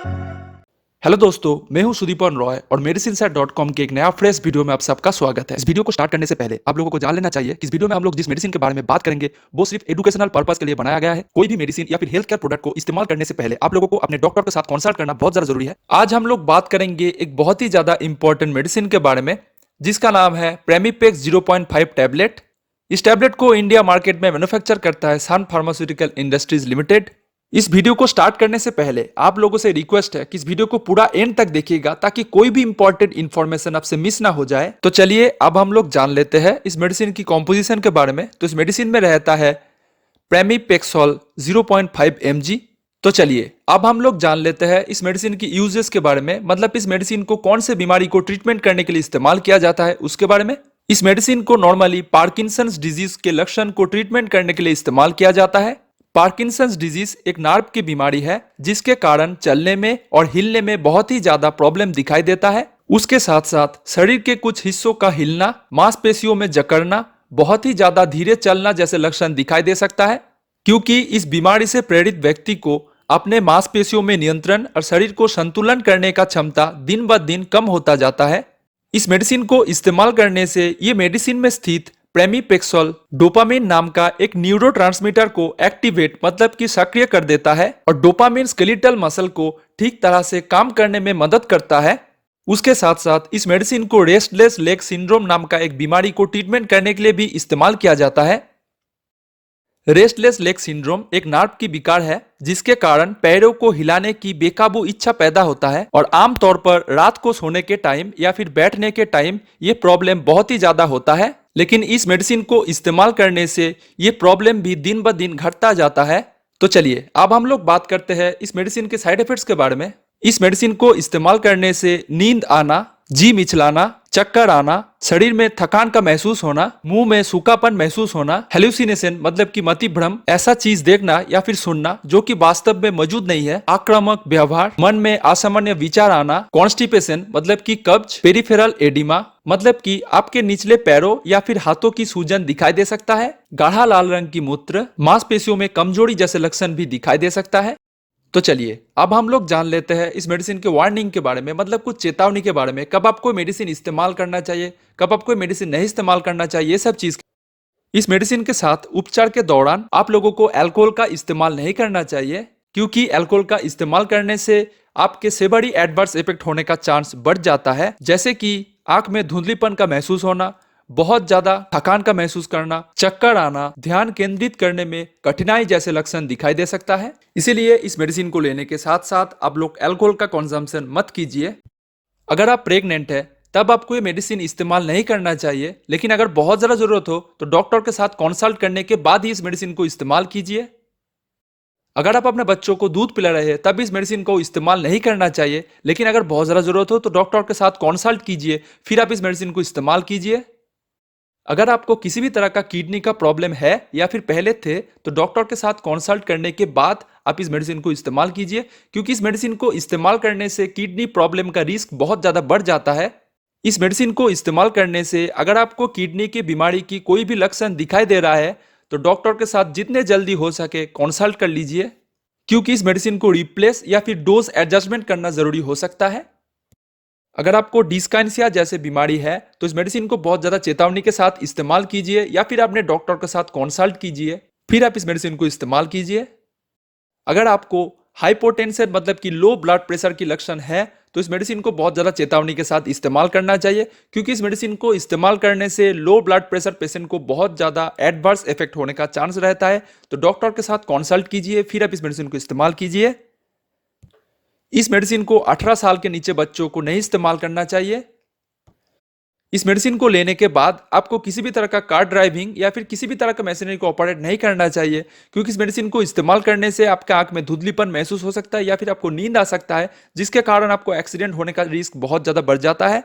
Hello दोस्तों, मैं हूं सुदीपन रॉय और मेडिसिनसैट.com के एक नया फ्रेश वीडियो में आप सबका स्वागत है। इस वीडियो को स्टार्ट करने से पहले आप लोगों को जान लेना चाहिए कि इस वीडियो में हम लोग जिस मेडिसिन के बारे में बात करेंगे वो सिर्फ एजुकेशनल पर्पस के लिए बनाया गया है। कोई भी मेडिसिन या फिर हेल्थ केयर प्रोडक्ट को इस्तेमाल करने से पहले आप लोगों को अपने डॉक्टर के साथ कंसल्ट करना बहुत ज्यादा जरूरी है। आज हम लोग बात करेंगे एक बहुत ही ज्यादा इंपॉर्टेंट मेडिसिन के बारे में जिसका नाम है प्रेमीपेक्स 0.5 टैबलेट। इस टैबलेट को इंडिया मार्केट में मैन्युफैक्चर करता है सन फार्मास्यूटिकल इंडस्ट्रीज लिमिटेड। इस वीडियो को स्टार्ट करने से पहले आप लोगों से रिक्वेस्ट है कि इस वीडियो को पूरा एंड तक देखिएगा ताकि कोई भी इंपॉर्टेंट इंफॉर्मेशन आपसे मिस ना हो जाए। तो चलिए अब हम लोग जान लेते हैं इस मेडिसिन की कॉम्पोजिशन के बारे में। तो इस मेडिसिन में रहता है प्रेमीपेक्सोल 0.5 mg। तो चलिए अब हम लोग जान लेते हैं इस मेडिसिन की यूजेस के बारे में, मतलब इस मेडिसिन को कौन से बीमारी को ट्रीटमेंट करने के लिए इस्तेमाल किया जाता है उसके बारे में। इस मेडिसिन को नॉर्मली पार्किंसंस डिजीज के लक्षण को ट्रीटमेंट करने के लिए इस्तेमाल किया जाता है। पार्किंसंस डिजीज एक नर्व की बीमारी है जिसके कारण चलने में और हिलने में बहुत ही ज्यादा प्रॉब्लम दिखाई देता है। उसके साथ साथ शरीर के कुछ हिस्सों का हिलना, मांसपेशियों में जकड़ना, बहुत ही ज्यादा धीरे चलना जैसे लक्षण दिखाई दे सकता है। क्योंकि इस बीमारी से प्रेरित व्यक्ति को अपने मांसपेशियों में नियंत्रण और शरीर को संतुलन करने का क्षमता दिन ब दिन कम होता जाता है। इस मेडिसिन को इस्तेमाल करने से ये मेडिसिन में स्थित प्रेमीपेक्सोल डोपामिन नाम का एक न्यूरोट्रांसमीटर को एक्टिवेट मतलब कि सक्रिय कर देता है और डोपामिन स्केलेटल मसल को ठीक तरह से काम करने में मदद करता है। उसके साथ साथ इस मेडिसिन को रेस्टलेस लेग सिंड्रोम नाम का एक बीमारी को ट्रीटमेंट करने के लिए भी इस्तेमाल किया जाता है। रेस्टलेस लेग सिंड्रोम एक नर्व की विकार है जिसके कारण पैरों को हिलाने की बेकाबू इच्छा पैदा होता है और आमतौर पर रात को सोने के टाइम या फिर बैठने के टाइम ये प्रॉब्लम बहुत ही ज्यादा होता है। लेकिन इस मेडिसिन को इस्तेमाल करने से ये प्रॉब्लम भी दिन ब दिन घटता जाता है। तो चलिए अब हम लोग बात करते हैं इस मेडिसिन के साइड इफेक्ट्स के बारे में। इस मेडिसिन को इस्तेमाल करने से नींद आना, जी मिचलाना, चक्कर आना, शरीर में थकान का महसूस होना, मुंह में सूखापन महसूस होना, हेलुसिनेशन मतलब कि मति भ्रम, ऐसा चीज देखना या फिर सुनना जो कि वास्तव में मौजूद नहीं है, आक्रामक व्यवहार, मन में असामान्य विचार आना, कॉन्स्टिपेशन मतलब कि कब्ज, पेरिफेरल एडिमा मतलब कि आपके निचले पैरों या फिर हाथों की सूजन दिखाई दे सकता है, गाढ़ा लाल रंग की मूत्र, मांसपेशियों में कमजोरी जैसे लक्षण भी दिखाई दे सकता है। तो चलिए अब हम लोग जान लेते हैं इस मेडिसिन के वार्निंग के बारे में, मतलब कुछ चेतावनी के बारे में, कब आपको मेडिसिन इस्तेमाल करना चाहिए, कब आपको मेडिसिन नहीं इस्तेमाल करना चाहिए, ये सब चीज। इस मेडिसिन के साथ उपचार के दौरान आप लोगों को अल्कोहल का इस्तेमाल नहीं करना चाहिए क्योंकि अल्कोहल का इस्तेमाल करने से आपके सेवरी एडवर्स इफेक्ट होने का चांस बढ़ जाता है, जैसे कि आंख में धुंधलीपन का महसूस होना, बहुत ज्यादा थकान का महसूस करना, चक्कर आना, ध्यान केंद्रित करने में कठिनाई जैसे लक्षण दिखाई दे सकता है। इसीलिए इस मेडिसिन को लेने के साथ साथ आप लोग अल्कोहल का कंजम्पशन मत कीजिए। अगर आप प्रेग्नेंट है तब आपको ये मेडिसिन इस्तेमाल नहीं करना चाहिए, लेकिन अगर बहुत ज्यादा जरूरत हो तो डॉक्टर के साथ कंसल्ट करने के बाद ही इस मेडिसिन को इस्तेमाल कीजिए। अगर आप अपने बच्चों को दूध पिला रहे हैं तब इस मेडिसिन को इस्तेमाल नहीं करना चाहिए, लेकिन अगर बहुत ज्यादा जरूरत हो तो डॉक्टर के साथ कंसल्ट कीजिए, फिर आप इस मेडिसिन को इस्तेमाल कीजिए। अगर आपको किसी भी तरह का किडनी का प्रॉब्लम है या फिर पहले थे तो डॉक्टर के साथ कंसल्ट करने के बाद आप इस मेडिसिन को इस्तेमाल कीजिए, क्योंकि इस मेडिसिन को इस्तेमाल करने से किडनी प्रॉब्लम का रिस्क बहुत ज़्यादा बढ़ जाता है। इस मेडिसिन को इस्तेमाल करने से अगर आपको किडनी की बीमारी की कोई भी लक्षण दिखाई दे रहा है तो डॉक्टर के साथ जितने जल्दी हो सके कंसल्ट कर लीजिए, क्योंकि इस मेडिसिन को रिप्लेस या फिर डोज एडजस्टमेंट करना जरूरी हो सकता है। अगर आपको डिस्काइनेसिया जैसे बीमारी है तो इस मेडिसिन को बहुत ज्यादा चेतावनी के साथ इस्तेमाल कीजिए या फिर अपने डॉक्टर के साथ कंसल्ट कीजिए, फिर आप इस मेडिसिन को इस्तेमाल कीजिए। अगर आपको हाइपोटेंशन मतलब कि लो ब्लड प्रेशर की लक्षण है तो इस मेडिसिन को बहुत ज्यादा चेतावनी के साथ इस्तेमाल करना चाहिए, क्योंकि इस मेडिसिन को इस्तेमाल करने से लो ब्लड प्रेशर पेशेंट को बहुत ज्यादा एडवर्स इफेक्ट होने का चांस रहता है। तो डॉक्टर के साथ कंसल्ट कीजिए, फिर आप इस मेडिसिन को इस्तेमाल कीजिए। इस मेडिसिन को 18 साल के नीचे बच्चों को नहीं इस्तेमाल करना चाहिए। इस मेडिसिन को लेने के बाद आपको किसी भी तरह का कार ड्राइविंग या फिर किसी भी तरह का मशीनरी को ऑपरेट नहीं करना चाहिए, क्योंकि इस मेडिसिन को इस्तेमाल करने से आपके आंख में धुंधलीपन महसूस हो सकता है या फिर आपको नींद आ सकता है, जिसके कारण आपको एक्सीडेंट होने का रिस्क बहुत ज्यादा बढ़ जाता है।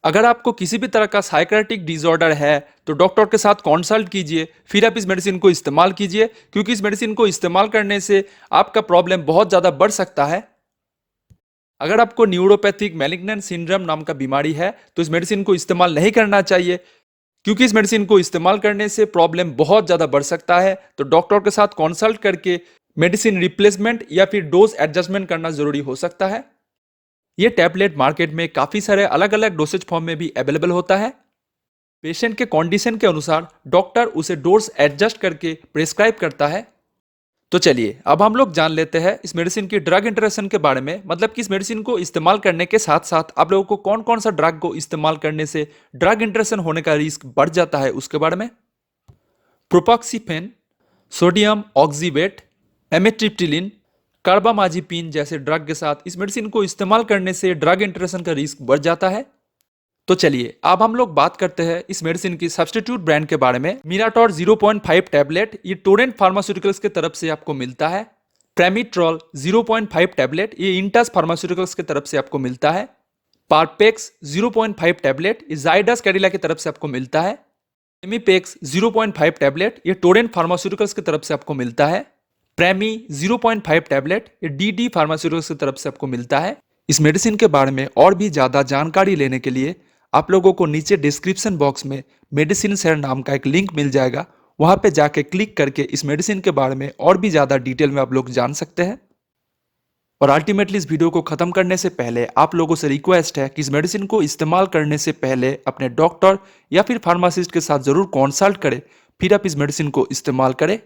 अगर आपको किसी भी तरह का साइकेट्रिक डिसऑर्डर है तो डॉक्टर के साथ कंसल्ट कीजिए, फिर आप इस मेडिसिन को इस्तेमाल कीजिए, क्योंकि इस मेडिसिन को इस्तेमाल करने से आपका प्रॉब्लम बहुत ज़्यादा बढ़ सकता है। अगर आपको न्यूरोपैथिक मैलिग्नेंट सिंड्रोम नाम का बीमारी है तो इस मेडिसिन को इस्तेमाल नहीं करना चाहिए, क्योंकि इस मेडिसिन को इस्तेमाल करने से प्रॉब्लम बहुत ज़्यादा बढ़ सकता है। तो डॉक्टर के साथ कंसल्ट करके मेडिसिन रिप्लेसमेंट या फिर डोज एडजस्टमेंट करना जरूरी हो सकता है। ये टैबलेट मार्केट में काफी सारे अलग अलग डोसेज फॉर्म में भी अवेलेबल होता है। पेशेंट के कंडीशन के अनुसार डॉक्टर उसे डोज एडजस्ट करके प्रिस्क्राइब करता है। तो चलिए अब हम लोग जान लेते हैं इस मेडिसिन की ड्रग इंटरेक्शन के बारे में, मतलब कि इस मेडिसिन को इस्तेमाल करने के साथ साथ आप लोगों को कौन कौन सा ड्रग को इस्तेमाल करने से ड्रग इंटरेक्शन होने का रिस्क बढ़ जाता है उसके बारे में। प्रोपाक्सीफेन, सोडियम ऑक्सीवेट, एमेट्रिप्टिलिन, कार्बामाजिपिन जैसे ड्रग के साथ इस मेडिसिन को इस्तेमाल करने से ड्रग इंटरेक्शन का रिस्क बढ़ जाता है। तो चलिए अब हम लोग बात करते हैं इस मेडिसिन की सब्स्टिट्यूट ब्रांड के बारे में। मिराटोर 0.5 टैबलेट ये टोरेंट फार्मास्यूटिकल्स की तरफ से आपको मिलता है। प्रेमिट्रॉल 0.5 टैबलेट ये इंटस फार्मास्यूटिकल्स की तरफ से आपको मिलता है। पार्पेक्स 0.5 टैबलेट ये जाइडस कैडिला की तरफ से आपको मिलता है। एमीपेक्स 0.5 टैबलेट ये टोरेंट फार्मास्यूटिकल्स की तरफ से आपको मिलता है। प्रेमी 0.5 टैबलेट ये डीडी फार्मास्यूटिकल्स की तरफ से आपको मिलता है। इस मेडिसिन के बारे में और भी ज्यादा जानकारी लेने के लिए आप लोगों को नीचे डिस्क्रिप्शन बॉक्स में मेडिसिन शेयर नाम का एक लिंक मिल जाएगा, वहां पे जाके क्लिक करके इस मेडिसिन के बारे में और भी ज्यादा डिटेल में आप लोग जान सकते हैं। और अल्टीमेटली इस वीडियो को खत्म करने से पहले आप लोगों से रिक्वेस्ट है कि इस मेडिसिन को इस्तेमाल करने से पहले अपने डॉक्टर या फिर फार्मासिस्ट के साथ जरूर कंसल्ट करें, फिर आप इस मेडिसिन को इस्तेमाल करें।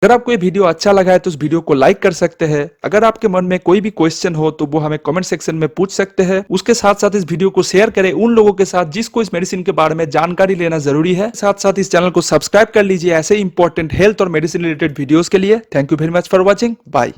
अगर आपको ये वीडियो अच्छा लगा है तो इस वीडियो को लाइक कर सकते हैं। अगर आपके मन में कोई भी क्वेश्चन हो तो वो हमें कमेंट सेक्शन में पूछ सकते हैं। उसके साथ साथ इस वीडियो को शेयर करें उन लोगों के साथ जिसको इस मेडिसिन के बारे में जानकारी लेना जरूरी है। साथ साथ इस चैनल को सब्सक्राइब कर लीजिए ऐसे इंपॉर्टेंट हेल्थ और मेडिसिन रिलेटेड वीडियोस के लिए। Thank you very much for watching. Bye.